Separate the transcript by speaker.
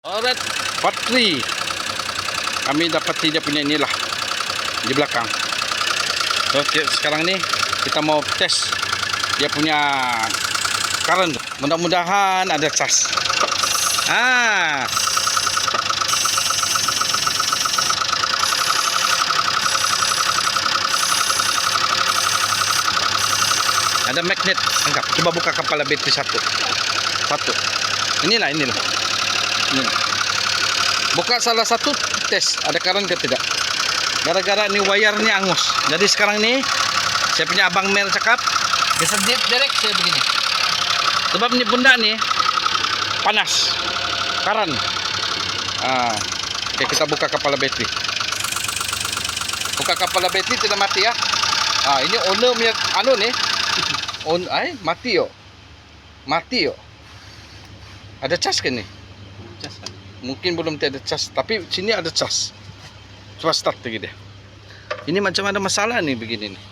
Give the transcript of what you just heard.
Speaker 1: Alright, bateri. Kami dapati dia punya inilah di belakang. Oke, sekarang ni kita mau tes dia punya current. Mudah-mudahan ada cas. Ada magnet. Anggap, coba buka kepala bateri satu. Inilah. Ini. Buka salah satu, tes ada current ke tidak. Gara-gara ni wire-nya angus. Jadi sekarang ni saya punya abang Mer cakap, bisa direct saya begini. Sebab ni benda ni panas. Current. Oke, kita buka kepala bateri. Buka kepala bateri tidak mati ya. Ini owner punya anu nih. Mati yo. Ada cas kan nih? Cas. Mungkin belum ada cas, tapi sini ada cas. Coba start lagi deh. Ini macam ada masalah nih begini nih.